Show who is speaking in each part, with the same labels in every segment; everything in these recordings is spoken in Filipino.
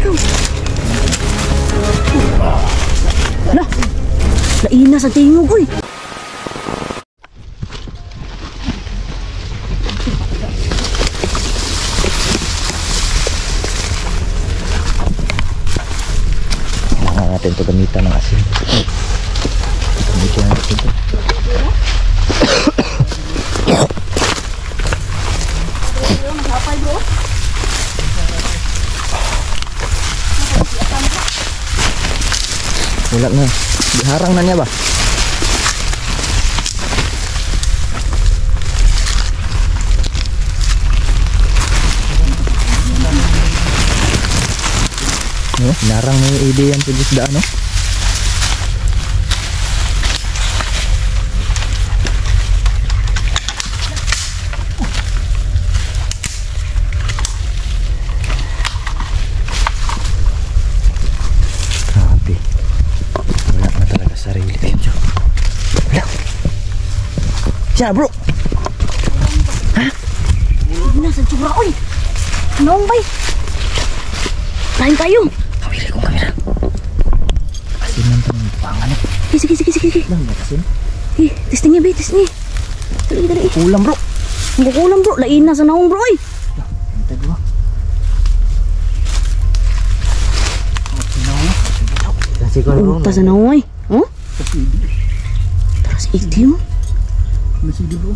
Speaker 1: ikaw. Lah, laina sa tingog, uy.
Speaker 2: Kailangan natin ito gamitan ng asin. Gamitan natin ito. Wala na. Diharang na niya ba? No, narang na yung ide yan sa isda, no? Siya bro. Ha? Hindi na sa tsura. Uy, naong bay. Lain kayo. Kamera kong kamera. Asin lang ito ng pangan eh. Sige. Lang ba asin? Testing niya bay, testing niya. Dali. Kulang bro. Kulang bro, lain na sa naong bro eh. Hintay bro. Unta sa naong eh. Oh? Taras itim. Masih dulu.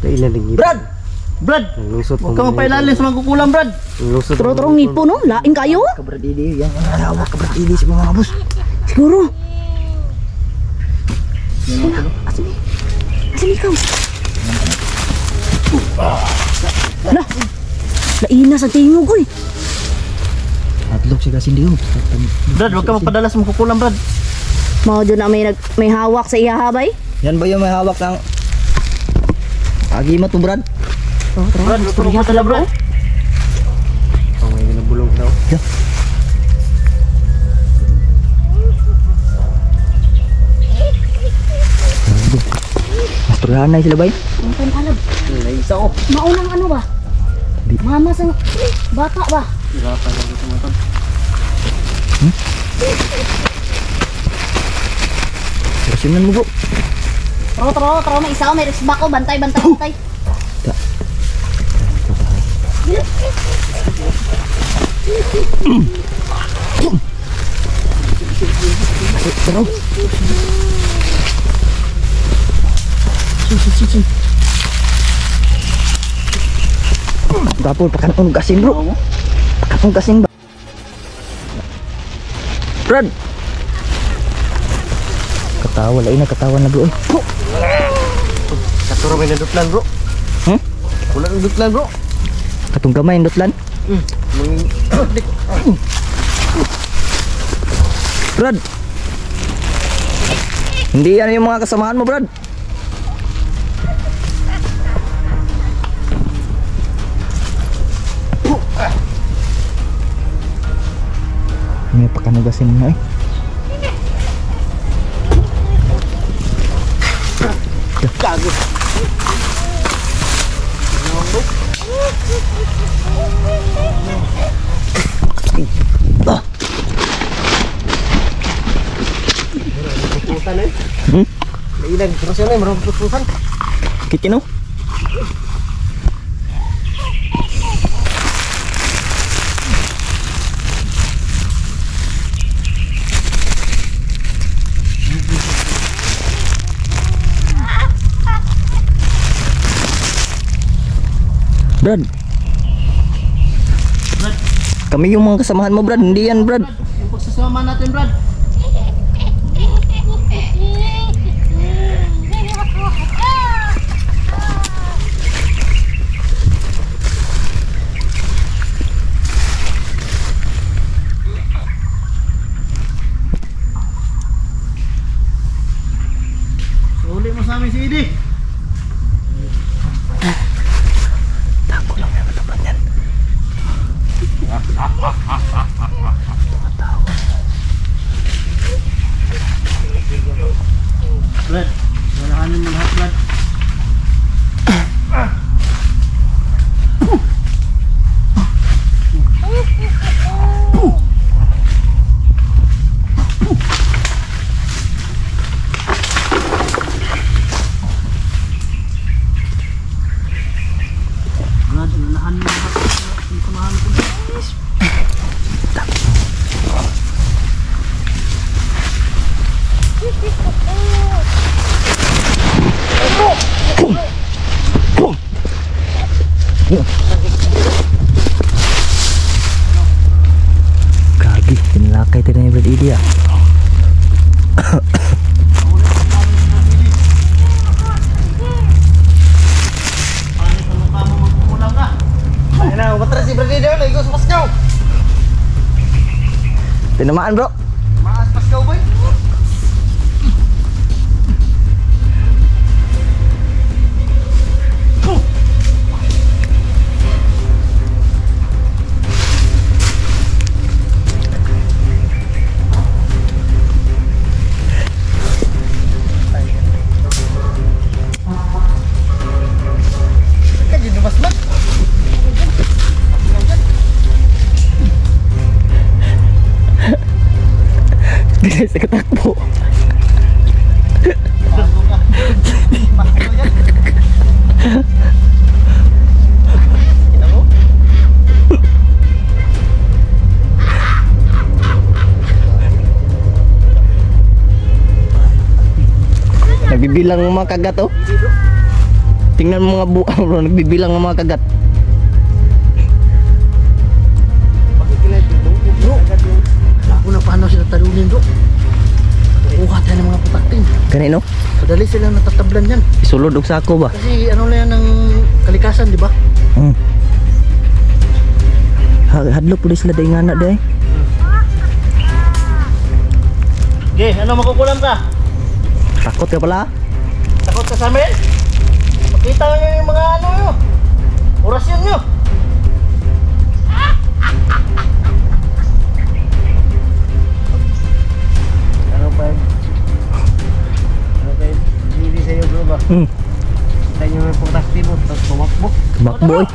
Speaker 3: Kailaling
Speaker 2: Brad!
Speaker 3: Lusot.
Speaker 2: Huwag ka mapailalim sa mga kukulang, Brad.
Speaker 3: Lusot.
Speaker 1: Terong nipo no? Lain kayo?
Speaker 2: Kabrad ini yang hawak kabrad ini si mga bos.
Speaker 1: Siguro. Asan ikaw? Lah, lain na sa tingog uy.
Speaker 2: Atlog siya kasi diyo. Brad, huwag ka mapadala sa mga kukulang, Brad.
Speaker 1: Mau dyan na may hawak sa ihahabay?
Speaker 2: Yan ba yung may hawak ng agi mo to, Brad?
Speaker 1: Brad, luto mo tala bro.
Speaker 3: Oh, may ginabulong daw.
Speaker 2: Yeah. Mas turhanay sila ba?
Speaker 1: Ang panalab.
Speaker 2: Isa ko.
Speaker 1: Maunang ano ba? Mama sang bata ba?
Speaker 3: Hirapan lang dito mga tol.
Speaker 2: Rasinan mo bro.
Speaker 1: Tro may isa may risba ko. Bantay.
Speaker 2: Taro. Dapol pakan gasin bro. Pakan gasin ba? Brad. Katawa lain na katawa na bro.
Speaker 3: Katuro may nadutlan bro. Wala nadutlan bro.
Speaker 2: Katong gamay ndotlan. Brad. Hindi yan yung mga kasamahan mo, Brad. May pakanugasin na eh.
Speaker 3: Gago.
Speaker 2: Ah.
Speaker 3: Pupusan eh. May ilang terus yan eh, marunong pupusan.
Speaker 2: Kitino? Brad. Kami yung mga kasamahan mo, Brad. Hindi yan, Brad.
Speaker 3: Yung pagsasama natin, Brad. Suli mo sa amin si Idi.
Speaker 2: Tako lang yung matapan yan. Gagi, pinlakay tayo na yung Brad Idi ah.
Speaker 3: Matras si Brady doon, lagi ko sa Paskaw.
Speaker 2: Tinamaan bro.
Speaker 3: Maas Paskaw boy. Kaji dumas mat.
Speaker 2: Hindi sa katakbo. Nagbibilang ng mga kagat oh. Tingnan mo mga buang bro, nagbibilang ng mga kagat.
Speaker 3: Ako na paano sila talunin bro. Kuha tayo ng mga putaktin.
Speaker 2: Kanino?
Speaker 3: Kadali sila natatablan yan.
Speaker 2: Isulod og sako ba?
Speaker 3: Kasi ano na yan ng kalikasan, di ba?
Speaker 2: Hadlo pulis sila day ngana day.
Speaker 3: Okay, ano makukulam ka?
Speaker 2: Takot ka pala?
Speaker 3: Takot ka sa amin? Pakita nyo yung mga ano nyo. Orasyon nyo. Ano pa? Ano pa? Hindi sa'yo bro ba? Kita nyo yung putakti mo, tapos bumakbo.
Speaker 2: Tumakbo eh.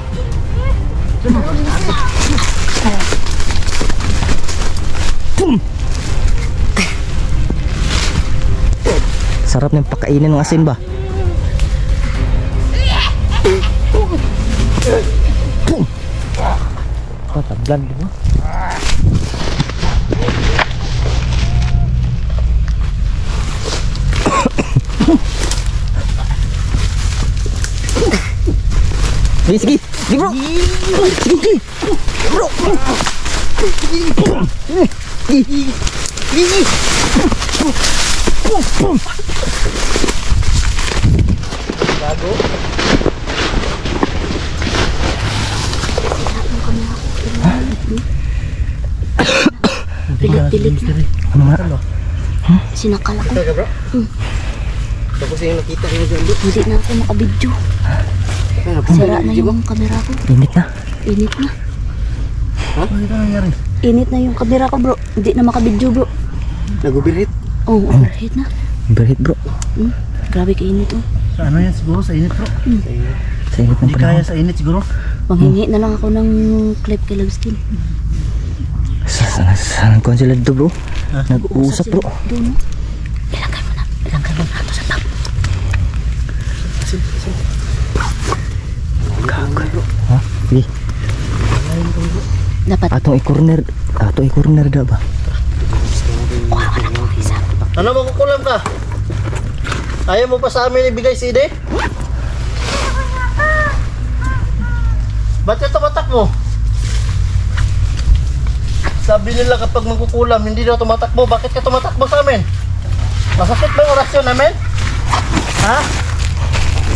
Speaker 2: Sarap ng pakainin ng asin ba? Patablan di ba? Sige, sige, sige bro. Sige, sige. Bro.
Speaker 3: Bago.
Speaker 1: Pilit-pilit na.
Speaker 2: Ano nga?
Speaker 1: Sinakal ako.
Speaker 3: Ito ka bro? Tapos yung nakita nyo dyan bro.
Speaker 1: Hindi na ako makabidyo. Sira na yung kamera ko.
Speaker 2: Init na.
Speaker 1: Init na.
Speaker 3: Ha? Ano ito nangyari?
Speaker 1: Init na yung kamera ko bro. Hindi na makabidyo bro.
Speaker 3: Nagubirit?
Speaker 1: Oh, overheat na.
Speaker 2: Overheat bro.
Speaker 1: Grabe kainit oh.
Speaker 3: Sa ano yan siguro? Sa init bro?
Speaker 2: Sa init ng
Speaker 3: Hindi kaya
Speaker 2: panahon.
Speaker 3: sa init siguro?
Speaker 1: Manghingi na lang ako ng clip kay Love Skin.
Speaker 2: Saan ko sila dito bro? Nag-uusap bro.
Speaker 1: Doon no? Ilagay mo na. Ilagay mo na ito sa tap.
Speaker 2: Gagawin bro. Ha? Sige.
Speaker 1: Dapat.
Speaker 2: Atong i-corner. Atong i-corner da ba?
Speaker 1: Kuha ka na po isa.
Speaker 3: Ano makukulam ka? Ayaw mo pa sa amin ibigay si Ide? Ba't ka tumatak mo? Sabi nila kapag magkukulam, hindi daw tumatakbo. Bakit ka tumatakbo sa amin? Masakit ba yung orasyon namin? Ha?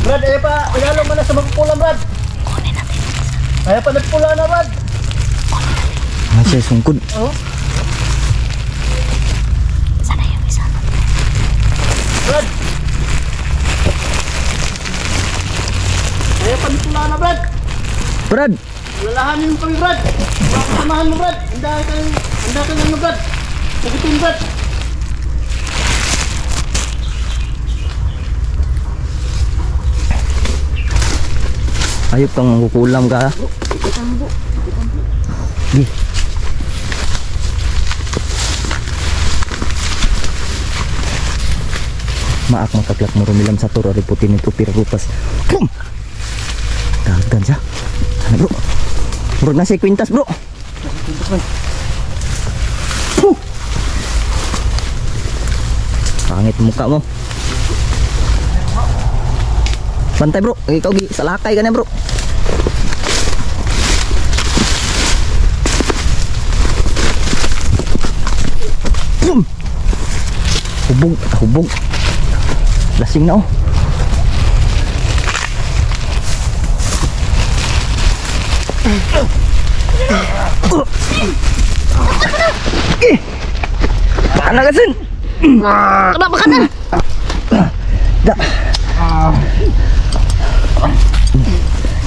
Speaker 3: Brad, ayaw pa, pinalo mo na sa magkukulam, Brad.
Speaker 1: Kunin natin.
Speaker 3: Ayaw pa nagpula na, Brad.
Speaker 2: Masya sungkod.
Speaker 3: Oh?
Speaker 1: Sana yung isa.
Speaker 3: Brad! Ayaw pa nagpula na, Brad.
Speaker 2: Brad!
Speaker 3: Lalahanin mo kami, Brad. Samahan mo, Brad. Handa ka ano, Brad. Sagutin, Brad.
Speaker 2: Ayop kang kukulam ka.
Speaker 1: Itambo.
Speaker 2: Di. Maak makaklak mo rumilam sa toro riputin ito pirarupas. Kum! Dagan siya. Bro. Bro na si Quintas bro. Pangit muka mo. Bantay bro, ikaw salakay ka na bro. Hubog. Lasing na oh. Paano kasin?
Speaker 1: Kenapa kanan?
Speaker 2: Dah.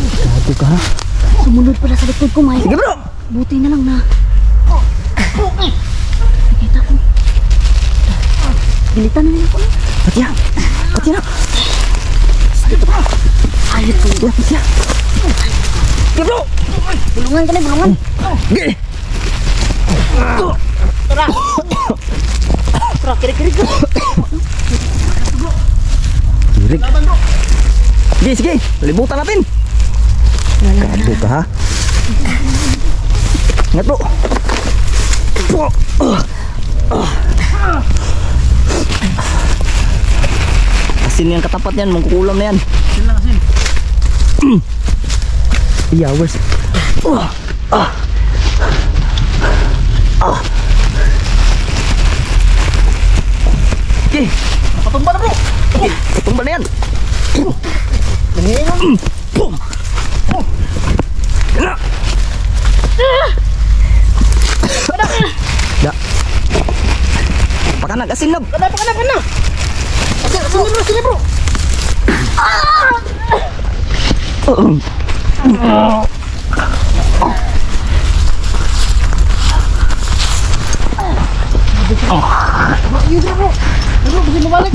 Speaker 2: Gago ka ha?
Speaker 1: Sumunod pala sa likod ko, Mike.
Speaker 2: Sige bro.
Speaker 1: Buti na lang na. Nakita ko. Gilitan na ako.
Speaker 2: Pati na.
Speaker 1: Ayot ko.
Speaker 2: Ya, pati na. Sige bro.
Speaker 1: Bulungan ka na, bulungan.
Speaker 2: Sige.
Speaker 1: Tara, kiri-kiri ko.
Speaker 2: Kirik. Sige. Libutan natin. Gago ka ha? Ingat bro. Asin yang katapat yan, mangkukulam na yan.
Speaker 3: Asin lang, asin.
Speaker 2: Hours. Okay.
Speaker 3: Patumba na bro.
Speaker 2: Patumba na yan. Boom. Kena. Da. Pakanak asin na.
Speaker 3: Kada. Asin bro. Bro, bisa balik.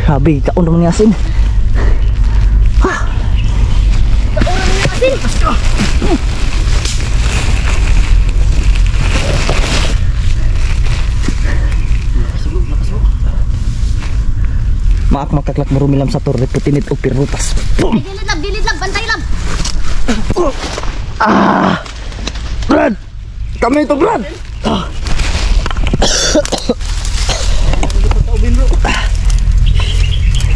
Speaker 2: Grabe, kaon naman yung asin. Maak makaklak marumilam sa torre putinit o pirutas.
Speaker 1: Dilid lang, bantay lang.
Speaker 2: Brad! Kami ito, Brad!
Speaker 3: Ubin bro.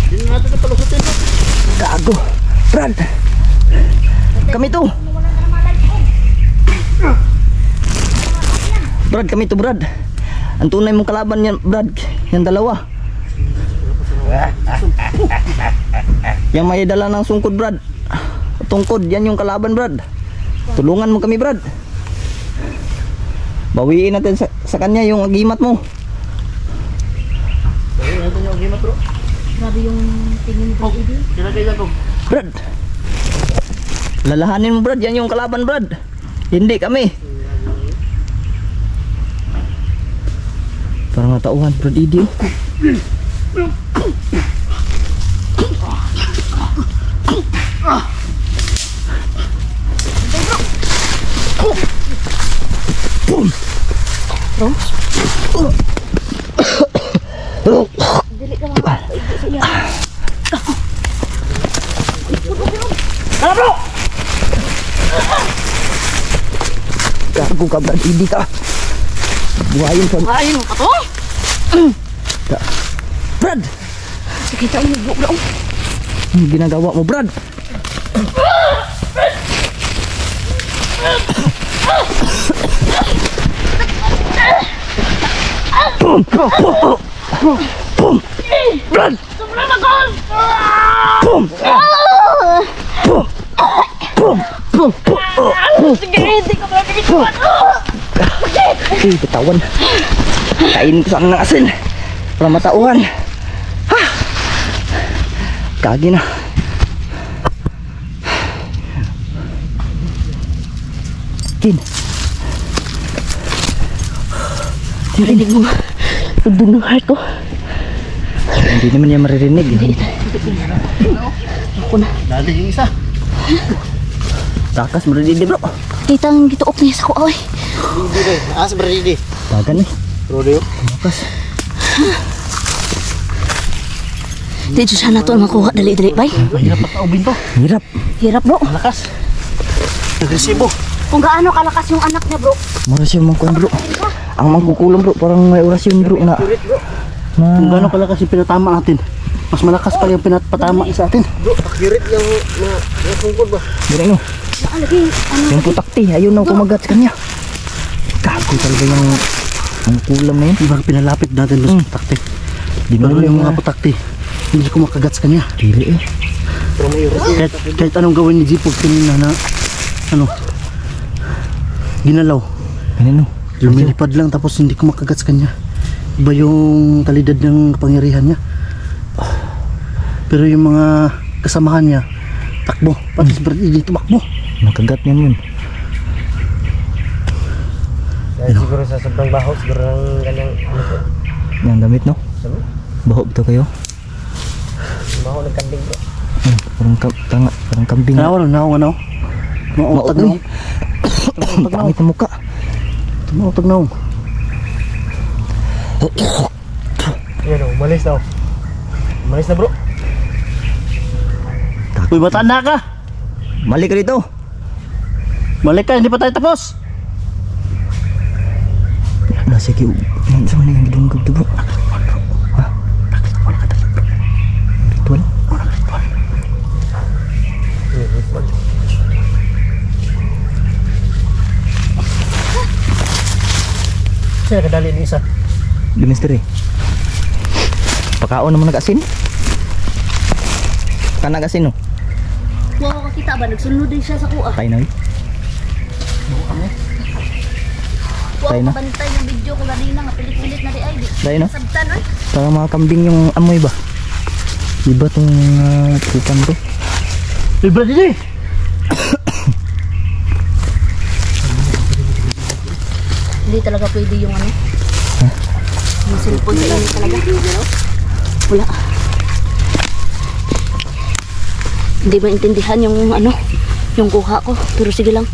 Speaker 3: Hindi na natin palusutin bro.
Speaker 2: Gago! Brad! Kami ito! Brad, kami ito, Brad. Ang tunay mong kalaban yan, Brad. Yan dalawa. Yang may dala ng sungkod, Brad. Tungkod, yan yung kalaban, Brad. Tulungan mo kami, Brad. Bawiin natin sa kanya yung agimat mo.
Speaker 3: Bawiin natin yung agimat bro.
Speaker 1: Grabe yung tingin ni Brad Idi.
Speaker 3: Kinagaya ko.
Speaker 2: Brad, lalahanin mo, Brad. Yan yung kalaban, Brad. Hindi kami. Parang natauhan, Brad Idi.
Speaker 1: Dili ka mga ibu sa iya.
Speaker 3: Ano bro?
Speaker 2: Gago ka, Brad Idi ka. Buhayin ka.
Speaker 1: Ayun ka to?
Speaker 2: Brad!
Speaker 1: Kita mo, bro.
Speaker 2: Ano ginagawa mo, Brad? Brad!
Speaker 1: Sige, hindi ka pala nagituan.
Speaker 2: Bitawan. Kainin ko sana ng asin para matauhan. Kagi na. Kin.
Speaker 1: Narinig mo. Tugtog ng heart ko.
Speaker 2: Hindi naman niya maririnig.
Speaker 1: Ako na.
Speaker 3: Dali yung isa.
Speaker 2: Takas maririnig, bro.
Speaker 1: Kita ang gituok niya sa kuaway.
Speaker 3: Didi rin. As beridi.
Speaker 2: Tagan eh.
Speaker 3: Rodeo.
Speaker 2: Takas.
Speaker 1: Di siya na to makuha dali-dali bay.
Speaker 3: Mahirap pataubin to.
Speaker 2: Hirap.
Speaker 1: Hirap bro.
Speaker 3: Malakas. Agresibo.
Speaker 1: Kung gaano kalakas yung anak niya bro.
Speaker 2: Orasyon mong kuan bro. Ang mangkukulam bro, parang may orasyon bro na.
Speaker 3: Kung gano'n kalakas yung pinatama natin, mas malakas pa yung pinatama sa atin. Bro, pakirit yung sungkod ba?
Speaker 2: Direk no.
Speaker 1: Lagi ano.
Speaker 2: Yung putakti, ayun na kumagat sa kanya. Gago talaga yung mangkulam na yun.
Speaker 3: Diba pinalapit natin doon sa putakti.
Speaker 2: Di ba
Speaker 3: Pero yung
Speaker 2: mga
Speaker 3: mga putakti, hindi ko makagat sa kanya.
Speaker 2: dili eh.
Speaker 3: Kahit anong gawin ni Jipog kanina na, ano, ginalaw.
Speaker 2: Ano no?
Speaker 3: Lumilipad lang tapos hindi ko makagat sa kanya. Iba yung kalidad ng kapangyarihan niya. Pero yung mga kasamahan niya, takbo. Pati si Brad Eddie tumakbo.
Speaker 2: Nakagat niyan yun.
Speaker 3: Dahil siguro sa sobrang baho, siguro ng kanyang ano po.
Speaker 2: Yan damit no? Baho ito kayo.
Speaker 3: Baho ng kanding po.
Speaker 2: Parang kambing.
Speaker 3: Nawa no? Mautag no?
Speaker 2: Pangit na muka.
Speaker 3: Mautag no? Yan o, umalis daw. Umalis na bro. Uy, matanda ka!
Speaker 2: Mali ka dito.
Speaker 3: Balik ka, hindi pa tayo tapos!
Speaker 2: Na sige, saan na yung gidunggog to bro? Ha? Ritual?
Speaker 3: Saan nakadali ng isa?
Speaker 2: The mystery. Pakaon naman nag-asin. Kana nag-asin no?
Speaker 1: Wow, kakita ba nagsunod din siya sa kuha.
Speaker 2: Tayo na eh.
Speaker 1: Wow,
Speaker 2: Tayo na.
Speaker 1: kabantay yung video ko kanina nga pilit-pilit na di ay.
Speaker 2: Tayo na.
Speaker 1: Sabtan oy.
Speaker 2: Parang mga kambing yung amoy ba? Iba tong tupan bro.
Speaker 3: Uy, Brad Eddie!
Speaker 1: Hindi talaga pwede yung ano. Yung cellphone sa inyo talaga. Wala. Hindi maintindihan yung ano, yung kuha ko. Pero sige lang.